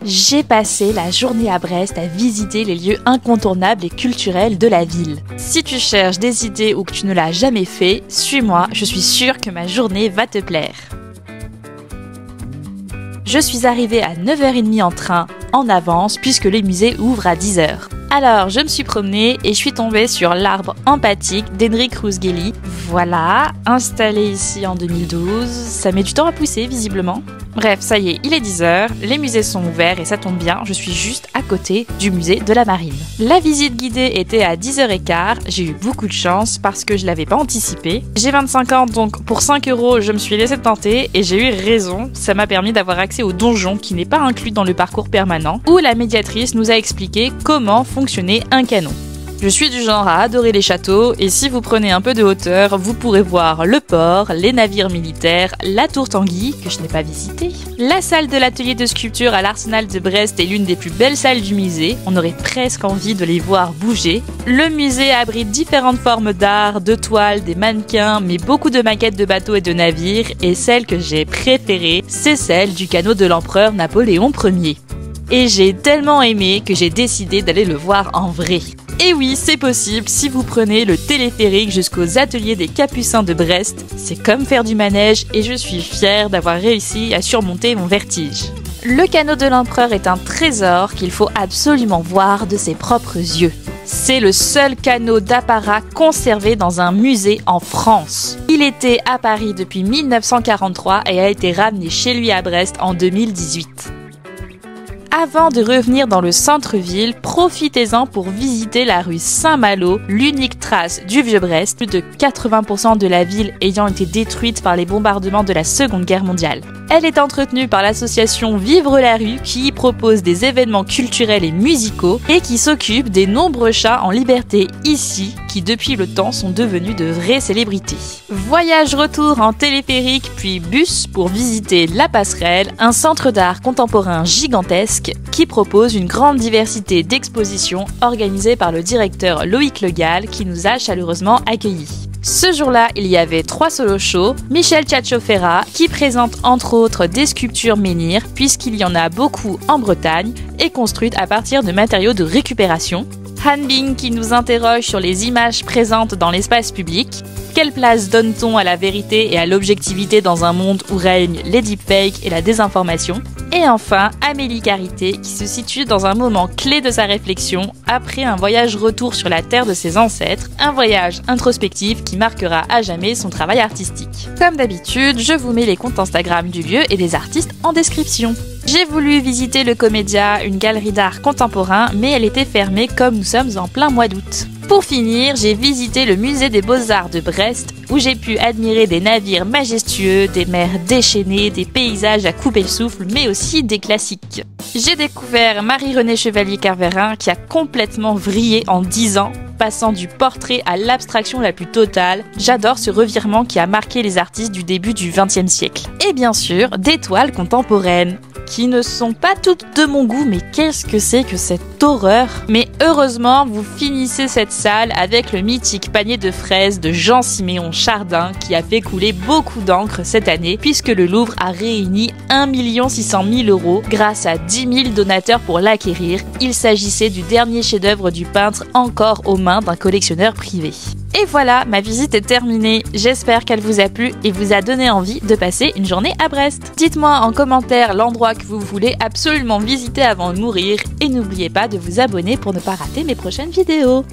J'ai passé la journée à Brest à visiter les lieux incontournables et culturels de la ville. Si tu cherches des idées ou que tu ne l'as jamais fait, suis-moi, je suis sûre que ma journée va te plaire. Je suis arrivée à 9h30 en train, en avance, puisque les musées ouvrent à 10h. Alors, je me suis promenée et je suis tombée sur l'arbre empathique d'Henrik Rusgeli. Voilà, installé ici en 2012. Ça met du temps à pousser, visiblement. Bref, ça y est, il est 10h, les musées sont ouverts et ça tombe bien, je suis juste à côté du musée de la Marine. La visite guidée était à 10h15, j'ai eu beaucoup de chance parce que je l'avais pas anticipé. J'ai 25 ans, donc pour 5 €, je me suis laissée tenter et j'ai eu raison. Ça m'a permis d'avoir accès au donjon qui n'est pas inclus dans le parcours permanent, où la médiatrice nous a expliqué comment fonctionnait un canon. Je suis du genre à adorer les châteaux et si vous prenez un peu de hauteur, vous pourrez voir le port, les navires militaires, la tour Tanguy, que je n'ai pas visitée. La salle de l'atelier de sculpture à l'Arsenal de Brest est l'une des plus belles salles du musée, on aurait presque envie de les voir bouger. Le musée abrite différentes formes d'art, de toiles, des mannequins, mais beaucoup de maquettes de bateaux et de navires, et celle que j'ai préférée, c'est celle du canot de l'empereur Napoléon Ier. Et j'ai tellement aimé que j'ai décidé d'aller le voir en vrai. Et oui, c'est possible, si vous prenez le téléphérique jusqu'aux ateliers des Capucins de Brest, c'est comme faire du manège et je suis fière d'avoir réussi à surmonter mon vertige. Le canot de l'empereur est un trésor qu'il faut absolument voir de ses propres yeux. C'est le seul canot d'apparat conservé dans un musée en France. Il était à Paris depuis 1943 et a été ramené chez lui à Brest en 2018. Avant de revenir dans le centre-ville, profitez-en pour visiter la rue Saint-Malo, l'unique trace du Vieux-Brest, plus de 80% de la ville ayant été détruite par les bombardements de la Seconde Guerre mondiale. Elle est entretenue par l'association Vivre la rue qui y propose des événements culturels et musicaux et qui s'occupe des nombreux chats en liberté ici qui depuis le temps sont devenus de vraies célébrités. Voyage retour en téléphérique puis bus pour visiter La Passerelle, un centre d'art contemporain gigantesque qui propose une grande diversité d'expositions organisées par le directeur Loïc Legal qui nous a chaleureusement accueillis. Ce jour-là, il y avait 3 solo shows. Michel Tchatcho-Ferrat qui présente entre autres des sculptures menhirs puisqu'il y en a beaucoup en Bretagne et construites à partir de matériaux de récupération. Han Bing qui nous interroge sur les images présentes dans l'espace public. Quelle place donne-t-on à la vérité et à l'objectivité dans un monde où règnent les deepfakes et la désinformation? Et enfin, Amélie Carité qui se situe dans un moment clé de sa réflexion après un voyage retour sur la terre de ses ancêtres, un voyage introspectif qui marquera à jamais son travail artistique. Comme d'habitude, je vous mets les comptes Instagram du lieu et des artistes en description. J'ai voulu visiter le Comédia, une galerie d'art contemporain, mais elle était fermée comme nous sommes en plein mois d'août. Pour finir, j'ai visité le musée des Beaux-Arts de Brest, où j'ai pu admirer des navires majestueux, des mers déchaînées, des paysages à couper le souffle, mais aussi des classiques. J'ai découvert Marie-Renée Chevalier-Carverin, qui a complètement vrillé en 10 ans, passant du portrait à l'abstraction la plus totale. J'adore ce revirement qui a marqué les artistes du début du XXe siècle. Et bien sûr, des toiles contemporaines, qui ne sont pas toutes de mon goût, mais qu'est-ce que c'est que cette horreur? Mais heureusement, vous finissez cette salle avec le mythique panier de fraises de Jean-Siméon Chardin qui a fait couler beaucoup d'encre cette année puisque le Louvre a réuni 1 600 000 € grâce à 10 000 donateurs pour l'acquérir. Il s'agissait du dernier chef-d'œuvre du peintre encore aux mains d'un collectionneur privé. Et voilà, ma visite est terminée. J'espère qu'elle vous a plu et vous a donné envie de passer une journée à Brest. Dites-moi en commentaire l'endroit que vous voulez absolument visiter avant de mourir et n'oubliez pas de vous abonner pour ne pas rater mes prochaines vidéos.